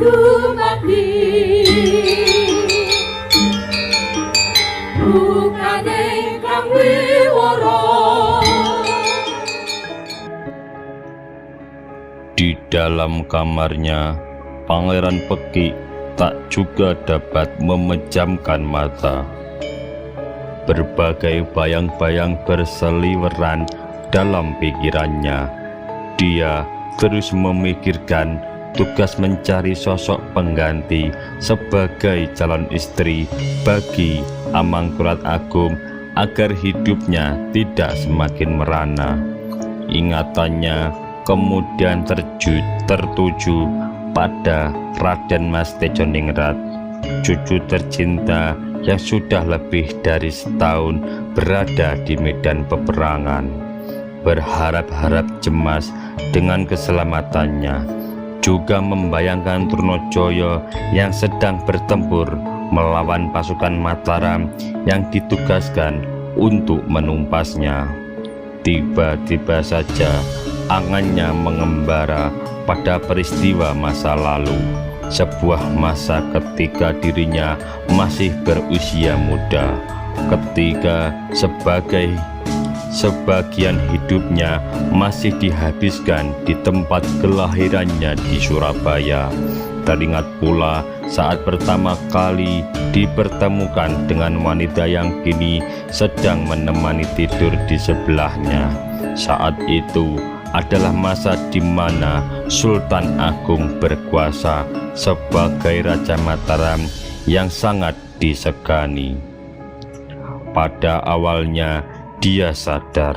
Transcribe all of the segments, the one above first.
dumadi bukane kang wiworo. Di dalam kamarnya, Pangeran Peki tak juga dapat memejamkan mata. Berbagai bayang-bayang berseliweran dalam pikirannya. Dia terus memikirkan tugas mencari sosok pengganti sebagai calon istri bagi Amangkurat Agung agar hidupnya tidak semakin merana. Ingatannya kemudian tertuju pada Raden Mas Tejoningrat, cucu tercinta yang sudah lebih dari setahun berada di medan peperangan. Berharap-harap cemas dengan keselamatannya, juga membayangkan Trunojoyo yang sedang bertempur melawan pasukan Mataram yang ditugaskan untuk menumpasnya. Tiba-tiba saja angannya mengembara pada peristiwa masa lalu, sebuah masa ketika dirinya masih berusia muda, ketika sebagian hidupnya masih dihabiskan di tempat kelahirannya di Surabaya. Teringat pula saat pertama kali dipertemukan dengan wanita yang kini sedang menemani tidur di sebelahnya. Saat itu adalah masa di mana Sultan Agung berkuasa sebagai Raja Mataram yang sangat disegani. Pada awalnya dia sadar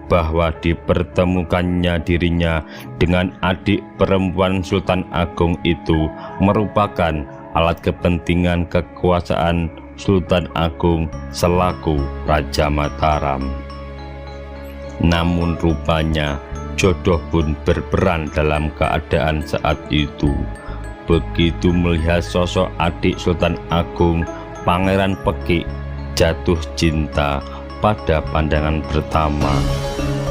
bahwa dipertemukannya dirinya dengan adik perempuan Sultan Agung itu merupakan alat kepentingan kekuasaan Sultan Agung selaku Raja Mataram. Namun rupanya jodoh pun berperan dalam keadaan saat itu. Begitu melihat sosok adik Sultan Agung, Pangeran Peki jatuh cinta pada pandangan pertama.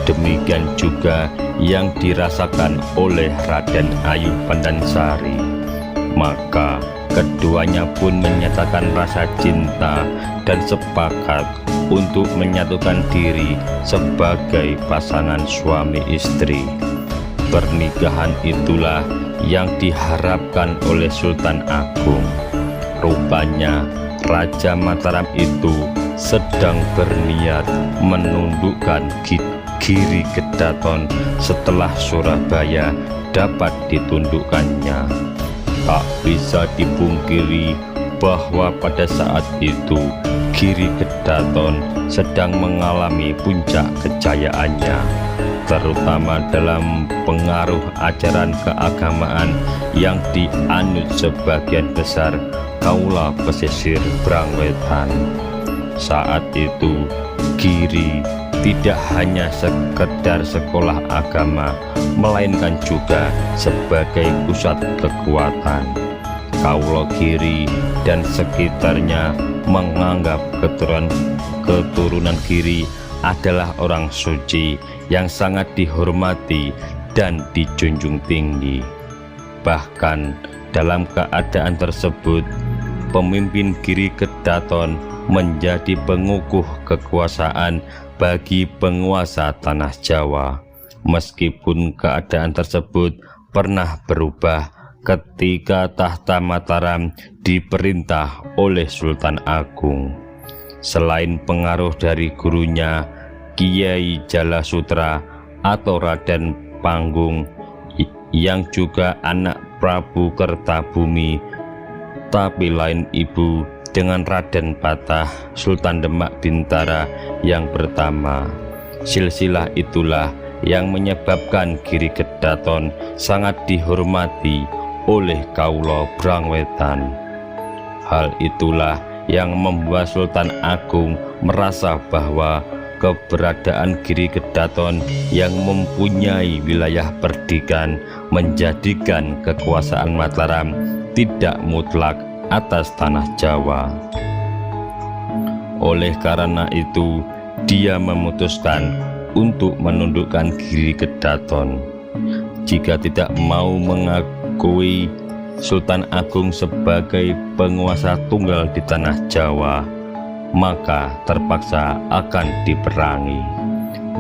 Demikian juga yang dirasakan oleh Raden Ayu Pandansari. Maka keduanya pun menyatakan rasa cinta dan sepakat untuk menyatukan diri sebagai pasangan suami istri. Pernikahan itulah yang diharapkan oleh Sultan Agung. Rupanya Raja Mataram itu sedang berniat menundukkan Giri Kedaton setelah Surabaya dapat ditundukkannya. Tak bisa dipungkiri bahwa pada saat itu Giri Kedaton sedang mengalami puncak kejayaannya, terutama dalam pengaruh ajaran keagamaan yang dianut sebagian besar kaula pesisir Brangwetan. Saat itu Giri tidak hanya sekedar sekolah agama, melainkan juga sebagai pusat kekuatan. Kaula Giri dan sekitarnya menganggap keturunan Giri adalah orang suci yang sangat dihormati dan dijunjung tinggi. Bahkan dalam keadaan tersebut, pemimpin Giri Kedaton menjadi pengukuh kekuasaan bagi penguasa tanah Jawa. Meskipun keadaan tersebut pernah berubah ketika tahta Mataram diperintah oleh Sultan Agung. Selain pengaruh dari gurunya Kiai Jalasutra atau Raden Panggung yang juga anak Prabu Kertabumi, tapi lain ibu dengan Raden Patah Sultan Demak Bintara yang pertama. Silsilah itulah yang menyebabkan Giri Kedaton sangat dihormati oleh kaula Brangwetan. Hal itulah yang membuat Sultan Agung merasa bahwa keberadaan Giri Kedaton yang mempunyai wilayah perdikan menjadikan kekuasaan Mataram tidak mutlak atas tanah Jawa. Oleh karena itu, dia memutuskan untuk menundukkan Giri Kedaton. Jika tidak mau mengakui Sultan Agung sebagai penguasa tunggal di tanah Jawa, maka terpaksa akan diperangi.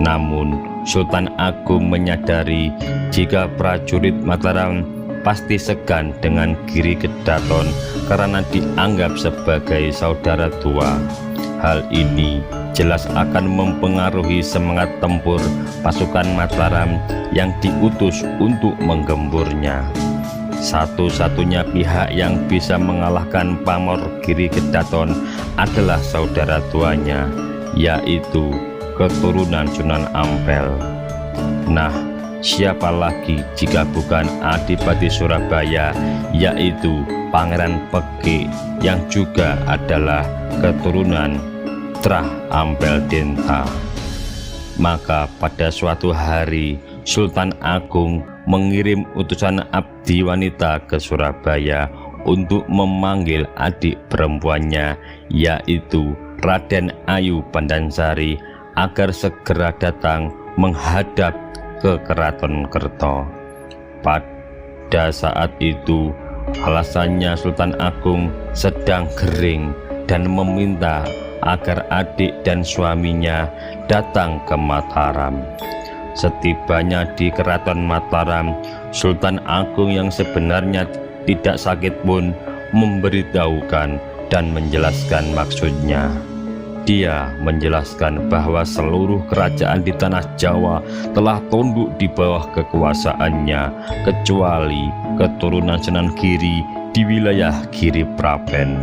Namun Sultan Agung menyadari jika prajurit Mataram pasti segan dengan Giri Kedaton karena dianggap sebagai saudara tua. Hal ini jelas akan mempengaruhi semangat tempur pasukan Mataram yang diutus untuk menggemburnya. Satu-satunya pihak yang bisa mengalahkan pamor Giri Kedaton adalah saudara tuanya, yaitu keturunan Sunan Ampel. Nah, siapa lagi jika bukan Adipati Surabaya, yaitu Pangeran Peki yang juga adalah keturunan Trah Ampel Denta. Maka pada suatu hari Sultan Agung mengirim utusan abdi wanita ke Surabaya untuk memanggil adik perempuannya, yaitu Raden Ayu Pandansari, agar segera datang menghadap ke Keraton Kerto. Pada saat itu alasannya Sultan Agung sedang kering dan meminta agar adik dan suaminya datang ke Mataram. Setibanya di Keraton Mataram, Sultan Agung yang sebenarnya tidak sakit pun memberitahukan dan menjelaskan maksudnya. Dia menjelaskan bahwa seluruh kerajaan di tanah Jawa telah tunduk di bawah kekuasaannya, kecuali keturunan Sunan Giri di wilayah Giri Prapen.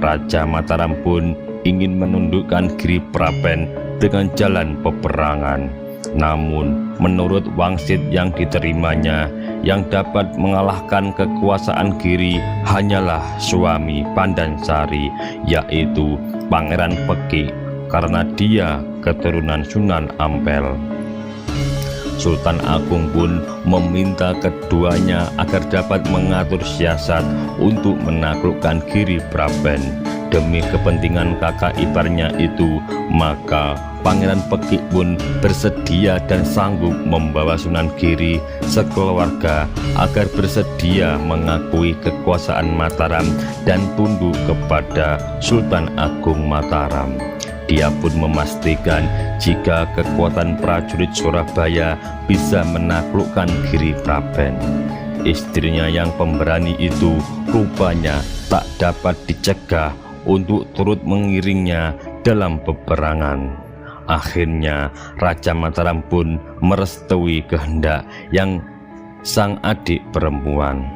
Raja Mataram pun ingin menundukkan Giri Prapen dengan jalan peperangan. Namun menurut wangsit yang diterimanya, yang dapat mengalahkan kekuasaan Giri hanyalah suami Pandansari, yaitu Pangeran Peki, karena dia keturunan Sunan Ampel. Sultan Agung pun meminta keduanya agar dapat mengatur siasat untuk menaklukkan Giri Prapen. Demi kepentingan kakak iparnya itu, maka Pangeran Peki pun bersedia dan sanggup membawa Sunan Giri sekeluarga agar bersedia mengakui kekuasaan Mataram dan tunduk kepada Sultan Agung Mataram. Dia pun memastikan jika kekuatan prajurit Surabaya bisa menaklukkan Giri Prapen. Istrinya yang pemberani itu rupanya tak dapat dicegah untuk turut mengiringnya dalam peperangan. Akhirnya Raja Mataram pun merestui kehendak yang sang adik perempuan.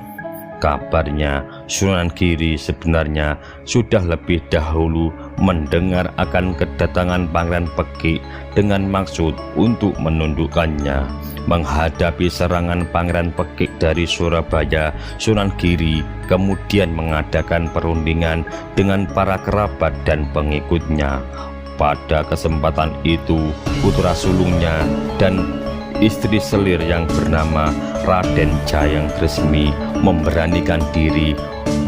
Kabarnya Sunan Giri sebenarnya sudah lebih dahulu mendengar akan kedatangan Pangeran Peki dengan maksud untuk menundukkannya. Menghadapi serangan Pangeran Peki dari Surabaya, Sunan Giri kemudian mengadakan perundingan dengan para kerabat dan pengikutnya. Pada kesempatan itu, putra sulungnya dan istri selir yang bernama Raden Jayang Kresmi memberanikan diri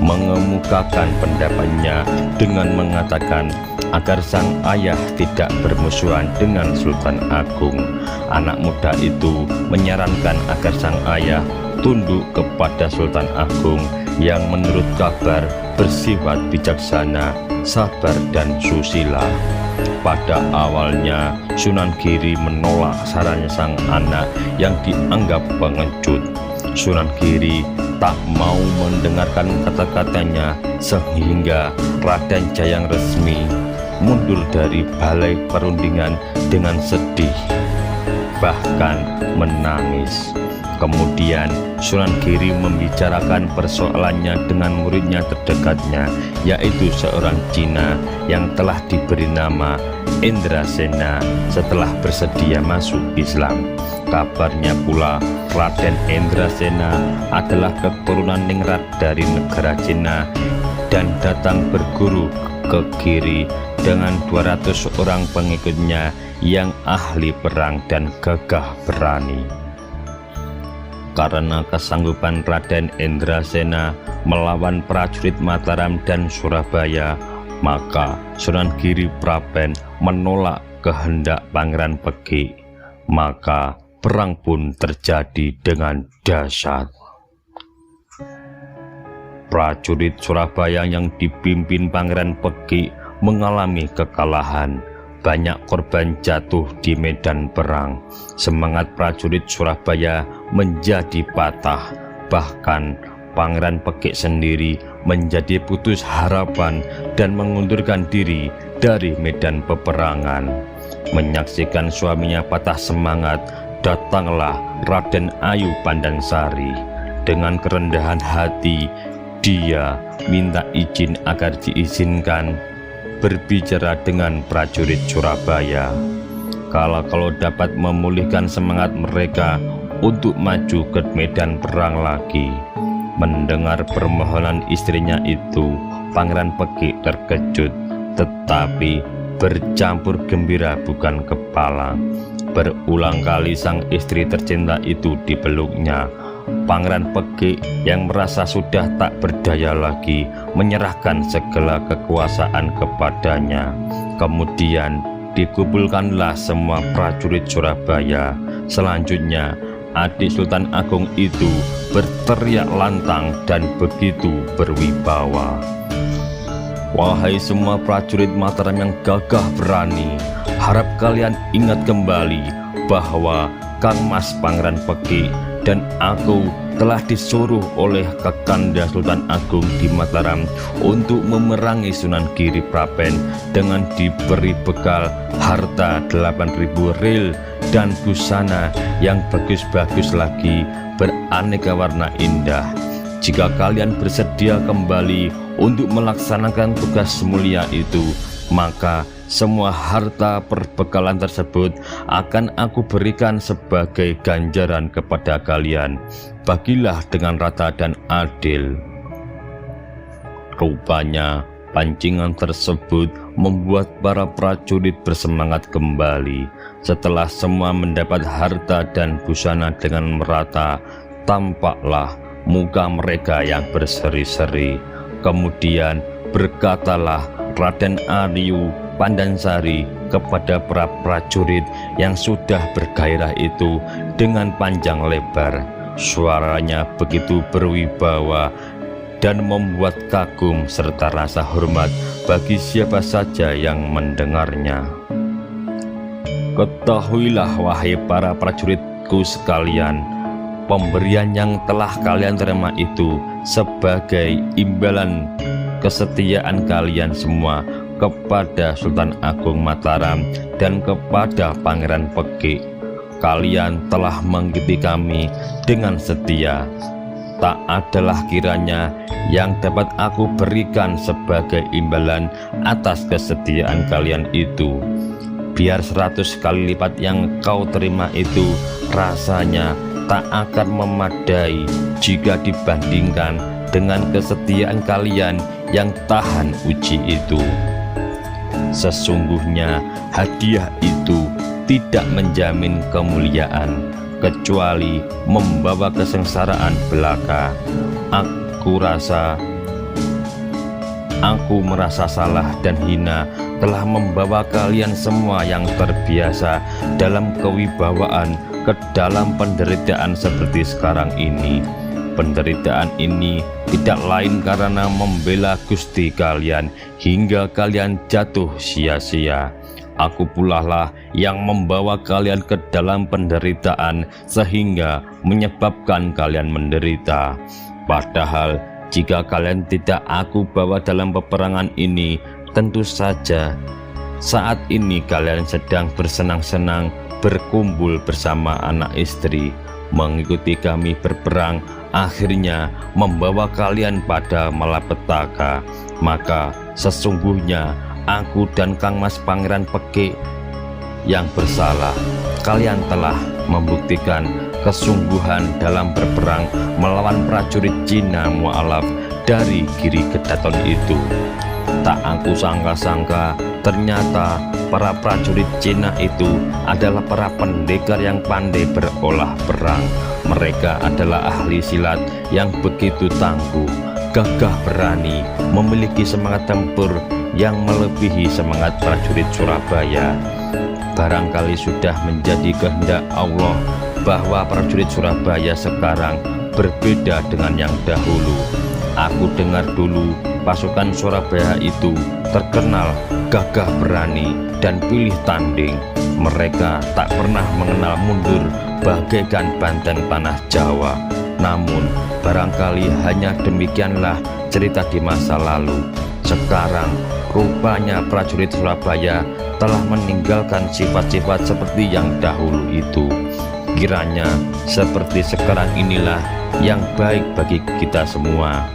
mengemukakan pendapatnya dengan mengatakan agar sang ayah tidak bermusuhan dengan Sultan Agung. Anak muda itu menyarankan agar sang ayah tunduk kepada Sultan Agung yang menurut kabar bersifat bijaksana, sabar dan susila. Pada awalnya Sunan Giri menolak sarannya sang anak yang dianggap pengecut. Sunan Giri tak mau mendengarkan kata-katanya sehingga Raden Jayang Resmi mundur dari balai perundingan dengan sedih, bahkan menangis. Kemudian Sunan Giri membicarakan persoalannya dengan muridnya terdekatnya, yaitu seorang Cina yang telah diberi nama Indrasena setelah bersedia masuk Islam. Kabarnya pula Raden Indrasena adalah keturunan ningrat dari negara Cina dan datang berguru ke Giri dengan 200 orang pengikutnya yang ahli perang dan gagah berani. Karena kesanggupan Raden Indrasena melawan prajurit Mataram dan Surabaya, maka Sunan Giri Prapen menolak kehendak Pangeran Peki. Maka perang pun terjadi dengan dahsyat. prajurit Surabaya yang dipimpin Pangeran Peki mengalami kekalahan. Banyak korban jatuh di medan perang. Semangat prajurit Surabaya menjadi patah. Bahkan Pangeran Peki sendiri menjadi putus harapan dan mengundurkan diri dari medan peperangan. Menyaksikan suaminya patah semangat, datanglah Raden Ayu Pandansari. Dengan kerendahan hati, dia minta izin agar diizinkan berbicara dengan prajurit Surabaya. Kalau dapat memulihkan semangat mereka untuk maju ke medan perang lagi. Mendengar permohonan istrinya itu, Pangeran Peki terkejut, tetapi bercampur gembira bukan kepala. Berulang kali sang istri tercinta itu dipeluknya. Pangeran Peki yang merasa sudah tak berdaya lagi menyerahkan segala kekuasaan kepadanya. Kemudian dikumpulkanlah semua prajurit Surabaya. Selanjutnya adik Sultan Agung itu berteriak lantang dan begitu berwibawa. Wahai semua prajurit Mataram yang gagah berani, harap kalian ingat kembali bahwa Kang Mas Pangeran Peki dan aku telah disuruh oleh Kakanda Sultan Agung di Mataram untuk memerangi Sunan Giri Prapen dengan diberi bekal harta 8.000 ril dan busana yang bagus-bagus lagi beraneka warna indah. Jika kalian bersedia kembali untuk melaksanakan tugas mulia itu, maka semua harta perbekalan tersebut akan aku berikan sebagai ganjaran kepada kalian. Bagilah dengan rata dan adil. Rupanya pancingan tersebut membuat para prajurit bersemangat kembali. Setelah semua mendapat harta dan busana dengan merata, tampaklah muka mereka yang berseri-seri. Kemudian berkatalah Raden Ayu Pandansari kepada para prajurit yang sudah bergairah itu dengan panjang lebar. Suaranya begitu berwibawa dan membuat kagum serta rasa hormat bagi siapa saja yang mendengarnya. Ketahuilah wahai para prajuritku sekalian, pemberian yang telah kalian terima itu sebagai imbalan kesetiaan kalian semua kepada Sultan Agung Mataram dan kepada Pangeran Peki. Kalian telah mengikuti kami dengan setia. Tak adalah kiranya yang dapat aku berikan sebagai imbalan atas kesetiaan kalian itu. Biar 100 kali lipat yang kau terima itu rasanya tak akan memadai jika dibandingkan dengan kesetiaan kalian yang tahan uji itu. Sesungguhnya hadiah itu tidak menjamin kemuliaan, kecuali membawa kesengsaraan belaka. Aku merasa salah dan hina telah membawa kalian semua yang terbiasa dalam kewibawaan ke dalam penderitaan seperti sekarang ini. Penderitaan ini tidak lain karena membela Gusti kalian hingga kalian jatuh sia-sia. Aku pula lah yang membawa kalian ke dalam penderitaan sehingga menyebabkan kalian menderita. Padahal jika kalian tidak aku bawa dalam peperangan ini, tentu saja saat ini kalian sedang bersenang-senang berkumpul bersama anak istri, mengikuti kami berperang, akhirnya membawa kalian pada malapetaka. Maka sesungguhnya aku dan Kang Mas Pangeran Peki yang bersalah. Kalian telah membuktikan kesungguhan dalam berperang melawan prajurit Cina mualaf dari Giri Kedaton itu. Tak aku sangka-sangka ternyata para prajurit Cina itu adalah para pendekar yang pandai berolah perang. Mereka adalah ahli silat yang begitu tangguh, gagah berani, memiliki semangat tempur yang melebihi semangat prajurit Surabaya. Barangkali sudah menjadi kehendak Allah bahwa prajurit Surabaya sekarang berbeda dengan yang dahulu. Aku dengar dulu pasukan Surabaya itu terkenal gagah berani dan pilih tanding. Mereka tak pernah mengenal mundur bagaikan banteng tanah Jawa. Namun barangkali hanya demikianlah cerita di masa lalu. Sekarang rupanya prajurit Surabaya telah meninggalkan sifat-sifat seperti yang dahulu itu. Kiranya seperti sekarang inilah yang baik bagi kita semua.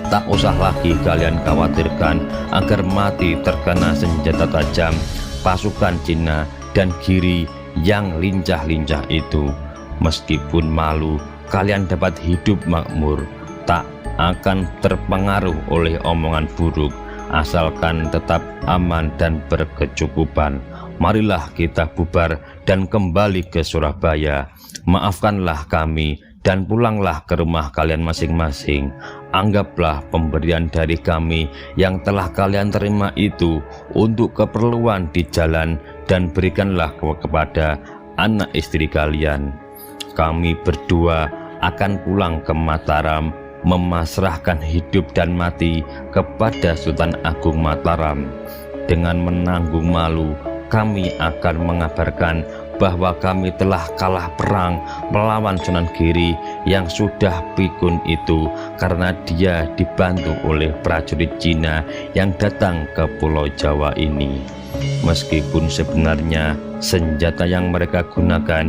Tak usah lagi kalian khawatirkan agar mati terkena senjata tajam pasukan Cina dan Giri yang lincah-lincah itu. Meskipun malu, kalian dapat hidup makmur, tak akan terpengaruh oleh omongan buruk, asalkan tetap aman dan berkecukupan. Marilah kita bubar dan kembali ke Surabaya. Maafkanlah kami dan pulanglah ke rumah kalian masing-masing. Anggaplah pemberian dari kami yang telah kalian terima itu untuk keperluan di jalan, dan berikanlah kepada anak istri kalian. Kami berdua akan pulang ke Mataram, memasrahkan hidup dan mati kepada Sultan Agung Mataram. Dengan menanggung malu, kami akan mengabarkan bahwa kami telah kalah perang melawan Sunan Giri yang sudah pikun itu, karena dia dibantu oleh prajurit Cina yang datang ke Pulau Jawa ini. Meskipun sebenarnya senjata yang mereka gunakan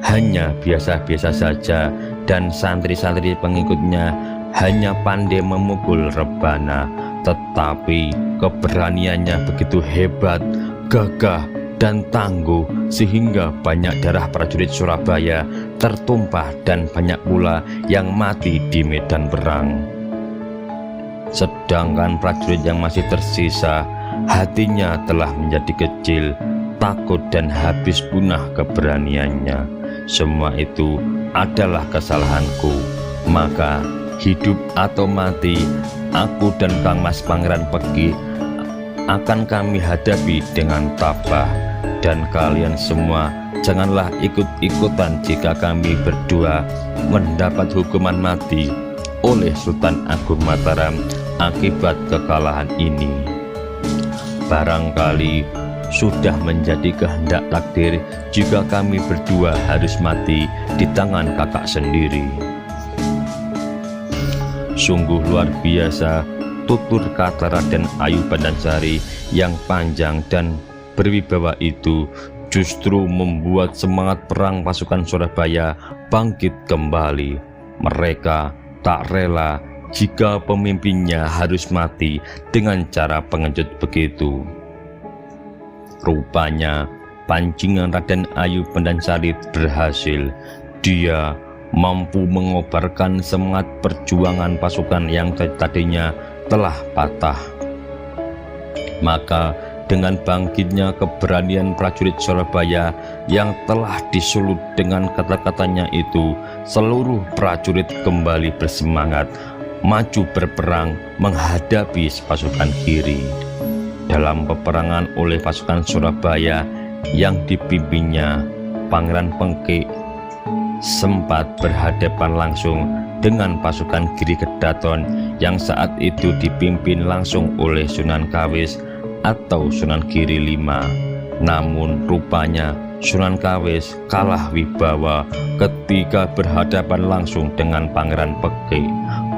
hanya biasa-biasa saja, dan santri-santri pengikutnya hanya pandai memukul rebana, tetapi keberaniannya begitu hebat, gagah dan tangguh, sehingga banyak darah prajurit Surabaya tertumpah dan banyak pula yang mati di medan perang. Sedangkan prajurit yang masih tersisa, hatinya telah menjadi kecil, takut dan habis punah keberaniannya. Semua itu adalah kesalahanku. Maka hidup atau mati, aku dan Kang Mas Pangeran Peki akan kami hadapi dengan tabah. Dan kalian semua janganlah ikut-ikutan jika kami berdua mendapat hukuman mati oleh Sultan Agung Mataram akibat kekalahan ini. Barangkali sudah menjadi kehendak takdir jika kami berdua harus mati di tangan kakak sendiri. Sungguh luar biasa tutur kata Raden Ayu Bandansari yang panjang dan berwibawa itu justru membuat semangat perang pasukan Surabaya bangkit kembali. Mereka tak rela jika pemimpinnya harus mati dengan cara pengecut begitu. Rupanya pancingan Raden Ayu Bandansari berhasil. Dia mampu mengobarkan semangat perjuangan pasukan yang tadinya telah patah. Maka dengan bangkitnya keberanian prajurit Surabaya yang telah disulut dengan kata-katanya itu, seluruh prajurit kembali bersemangat maju berperang menghadapi pasukan Giri. Dalam peperangan oleh pasukan Surabaya yang dipimpinnya, Pangeran Peki sempat berhadapan langsung dengan pasukan Giri Kedaton yang saat itu dipimpin langsung oleh Sunan Kawis atau Sunan Giri V. Namun rupanya Sunan Kawis kalah wibawa ketika berhadapan langsung dengan Pangeran Peki.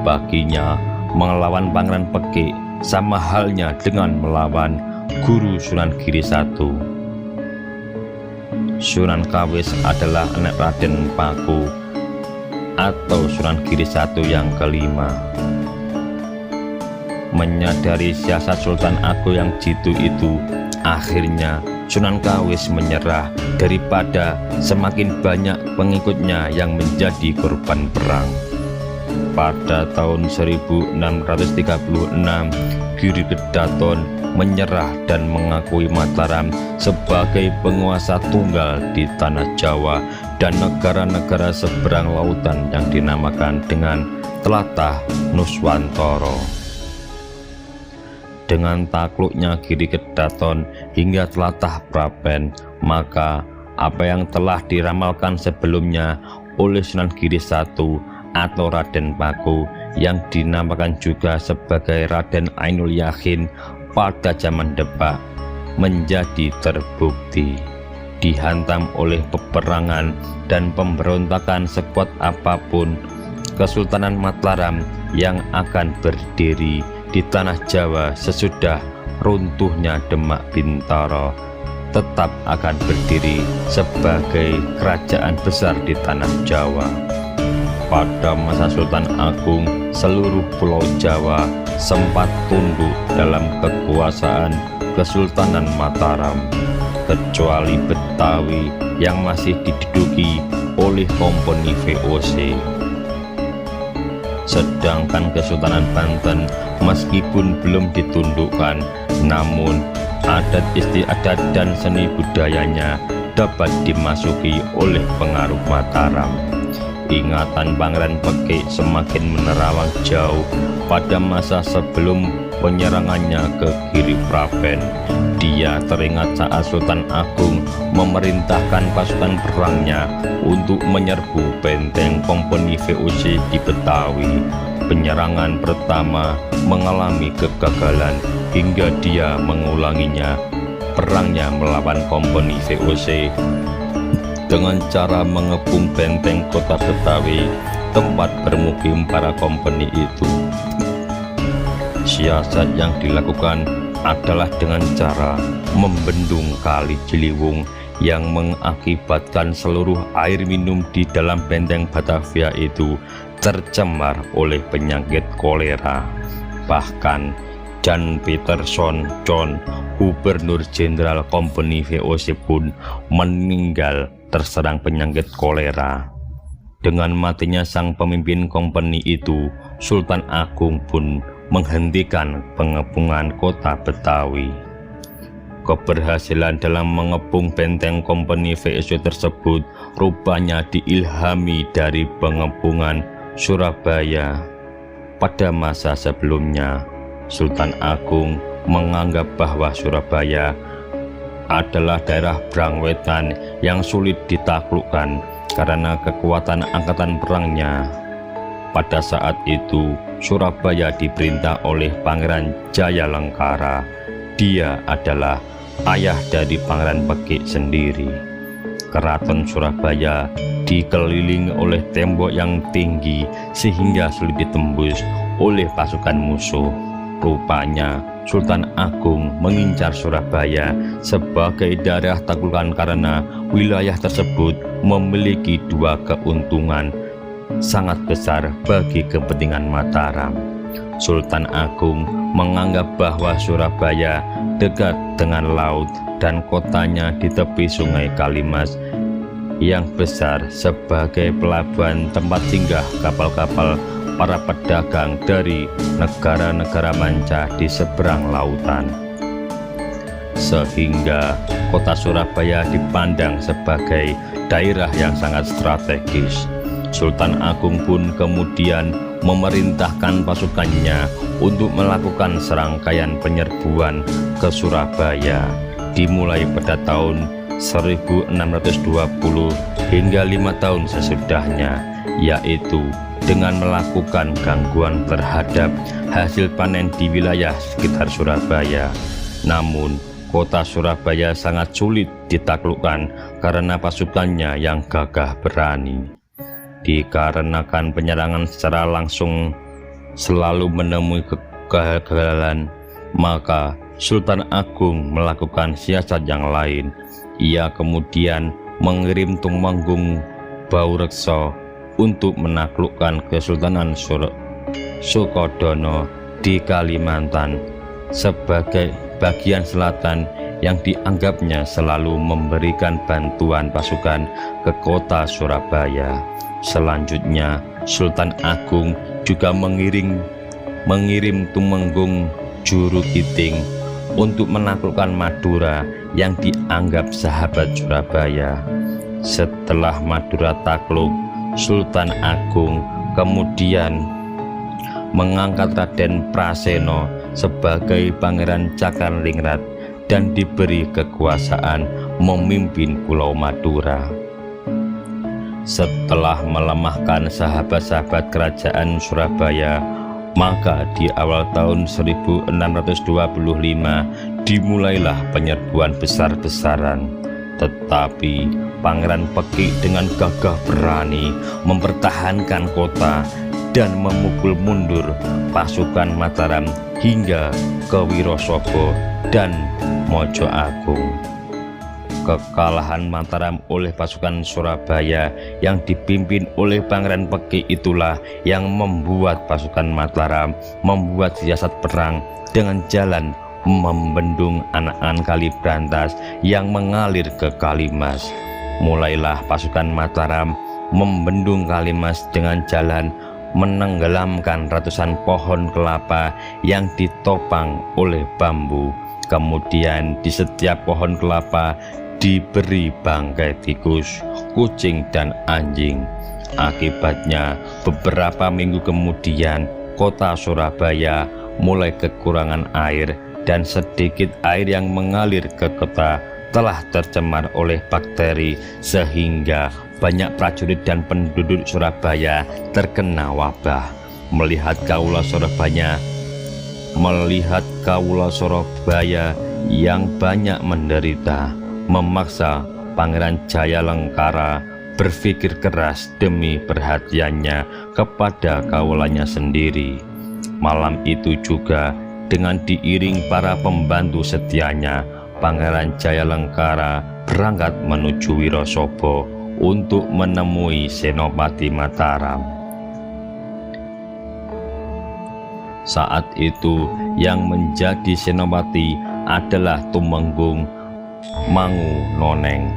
Baginya melawan Pangeran Peki sama halnya dengan melawan guru Sunan Giri I. Sunan Kawis adalah anak Raden Paku atau Sunan Giri I yang kelima. Menyadari siasat Sultan Agung yang jitu itu, akhirnya Sunan Kawis menyerah daripada semakin banyak pengikutnya yang menjadi korban perang. Pada tahun 1636, Giri Kedaton menyerah dan mengakui Mataram sebagai penguasa tunggal di tanah Jawa dan negara-negara seberang lautan yang dinamakan dengan Tlatah Nuswantara. Dengan takluknya Giri Kedaton hingga Tlatah Prapen, maka apa yang telah diramalkan sebelumnya oleh Sunan Giri I atau Raden Paku yang dinamakan juga sebagai Raden Ainul Yakin pada zaman Demak menjadi terbukti. Dihantam oleh peperangan dan pemberontakan sekuat apapun, Kesultanan Mataram yang akan berdiri di tanah Jawa sesudah runtuhnya Demak Bintoro tetap akan berdiri sebagai kerajaan besar di tanah Jawa. Pada masa Sultan Agung, seluruh pulau Jawa sempat tunduk dalam kekuasaan Kesultanan Mataram, kecuali Betawi yang masih diduduki oleh Kompeni VOC. Sedangkan Kesultanan Banten meskipun belum ditundukkan, namun adat istiadat dan seni budayanya dapat dimasuki oleh pengaruh Mataram. Ingatan Pangeran Pekik semakin menerawang jauh pada masa sebelum penyerangannya ke Giri Prapen. Dia teringat saat Sultan Agung memerintahkan pasukan perangnya untuk menyerbu benteng Kompeni VOC di Betawi. Penyerangan pertama mengalami kegagalan hingga dia mengulanginya. Perangnya melawan Kompeni VOC dengan cara mengepung benteng kota Betawi, tempat bermukim para kompeni itu. Siasat yang dilakukan adalah dengan cara membendung Kali Ciliwung yang mengakibatkan seluruh air minum di dalam benteng Batavia itu tercemar oleh penyakit kolera. Bahkan Jan Peterson John, Gubernur Jenderal Kompeni VOC pun meninggal terserang penyakit kolera. Dengan matinya sang pemimpin kompeni itu, Sultan Agung pun menghentikan pengepungan kota Betawi. Keberhasilan dalam mengepung benteng Kompeni VOC tersebut rupanya diilhami dari pengepungan Surabaya. Pada masa sebelumnya, Sultan Agung menganggap bahwa Surabaya adalah daerah Brangwetan yang sulit ditaklukkan karena kekuatan angkatan perangnya. Pada saat itu, Surabaya diperintah oleh Pangeran Jayalengkara. Dia adalah ayah dari Pangeran Pekik sendiri. Keraton Surabaya dikelilingi oleh tembok yang tinggi sehingga sulit ditembus oleh pasukan musuh. Rupanya Sultan Agung mengincar Surabaya sebagai daerah taklukan karena wilayah tersebut memiliki dua keuntungan sangat besar bagi kepentingan Mataram. Sultan Agung menganggap bahwa Surabaya dekat dengan laut dan kotanya di tepi sungai Kalimas yang besar sebagai pelabuhan tempat singgah kapal-kapal para pedagang dari negara-negara manca di seberang lautan. Sehingga kota Surabaya dipandang sebagai daerah yang sangat strategis. Sultan Agung pun kemudian memerintahkan pasukannya untuk melakukan serangkaian penyerbuan ke Surabaya dimulai pada tahun 1620 hingga 5 tahun sesudahnya, yaitu dengan melakukan gangguan terhadap hasil panen di wilayah sekitar Surabaya. Namun, kota Surabaya sangat sulit ditaklukkan karena pasukannya yang gagah berani. Dikarenakan penyerangan secara langsung selalu menemui kegagalan, maka Sultan Agung melakukan siasat yang lain. Ia kemudian mengirim Tumenggung Baurekso untuk menaklukkan Kesultanan Sukodono di Kalimantan sebagai bagian selatan yang dianggapnya selalu memberikan bantuan pasukan ke kota Surabaya. Selanjutnya, Sultan Agung juga mengirim Tumenggung Jurukiting untuk menaklukkan Madura yang dianggap sahabat Surabaya. Setelah Madura takluk, Sultan Agung kemudian mengangkat Raden Praseno sebagai Pangeran Cakarningrat dan diberi kekuasaan memimpin Pulau Madura. Setelah melemahkan sahabat-sahabat kerajaan Surabaya, maka di awal tahun 1625 dimulailah penyerbuan besar-besaran. Tetapi Pangeran Peki dengan gagah berani mempertahankan kota dan memukul mundur pasukan Mataram hingga ke Wirosobo dan Mojo Agung. Kekalahan Mataram oleh pasukan Surabaya yang dipimpin oleh Pangeran Peki itulah yang membuat pasukan Mataram membuat siasat perang dengan jalan membendung anak-anak Kali Brantas yang mengalir ke Kalimas. Mulailah pasukan Mataram membendung Kalimas dengan jalan menenggelamkan ratusan pohon kelapa yang ditopang oleh bambu. Kemudian di setiap pohon kelapa diberi bangkai tikus, kucing, dan anjing. Akibatnya beberapa minggu kemudian kota Surabaya mulai kekurangan air, dan sedikit air yang mengalir ke kota telah tercemar oleh bakteri sehingga banyak prajurit dan penduduk Surabaya terkena wabah. Melihat kaula Surabaya yang banyak menderita, memaksa Pangeran Jayalengkara berpikir keras demi perhatiannya kepada kaulanya sendiri. Malam itu juga dengan diiring para pembantu setianya, Pangeran Jayalengkara berangkat menuju Wirosobo untuk menemui Senopati Mataram. Saat itu yang menjadi senopati adalah Tumenggung Mangunoneng,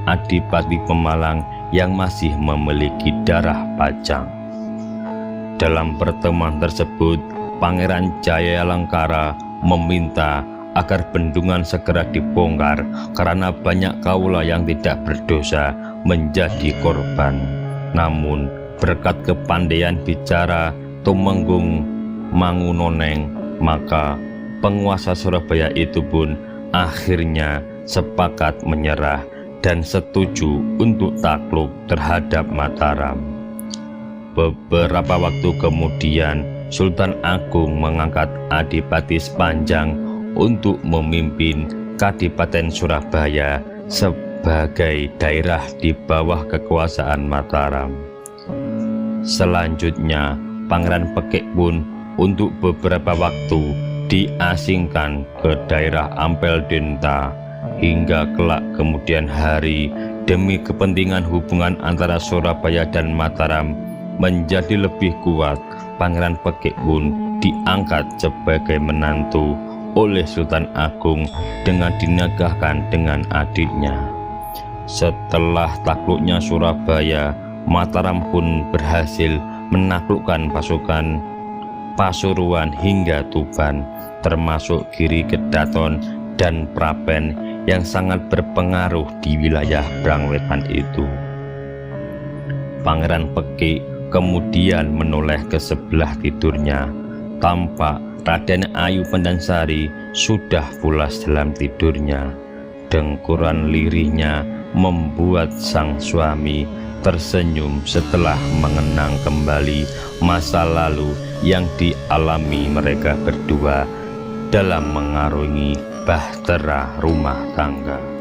Adipati Pemalang yang masih memiliki darah Pajang. Dalam pertemuan tersebut, Pangeran Jayalengkara meminta agar bendungan segera dibongkar karena banyak kaula yang tidak berdosa menjadi korban. Namun berkat kepandaian bicara Tumenggung Mangunoneng, maka penguasa Surabaya itu pun akhirnya sepakat menyerah dan setuju untuk takluk terhadap Mataram. Beberapa waktu kemudian Sultan Agung mengangkat Adipati Sepanjang untuk memimpin Kadipaten Surabaya sebagai daerah di bawah kekuasaan Mataram. Selanjutnya Pangeran Pekik pun untuk beberapa waktu diasingkan ke daerah Ampel Denta, hingga kelak kemudian hari demi kepentingan hubungan antara Surabaya dan Mataram menjadi lebih kuat, Pangeran Pekik pun diangkat sebagai menantu oleh Sultan Agung dengan dinikahkan dengan adiknya. Setelah takluknya Surabaya, Mataram pun berhasil menaklukkan pasukan Pasuruan hingga Tuban, termasuk Giri Kedaton dan Prapen yang sangat berpengaruh di wilayah Brangwetan itu. Pangeran Pekik kemudian menoleh ke sebelah tidurnya. Tampak Raden Ayu Pendansari sudah pulas dalam tidurnya. Dengkuran lirihnya membuat sang suami tersenyum setelah mengenang kembali masa lalu yang dialami mereka berdua dalam mengarungi bahtera rumah tangga.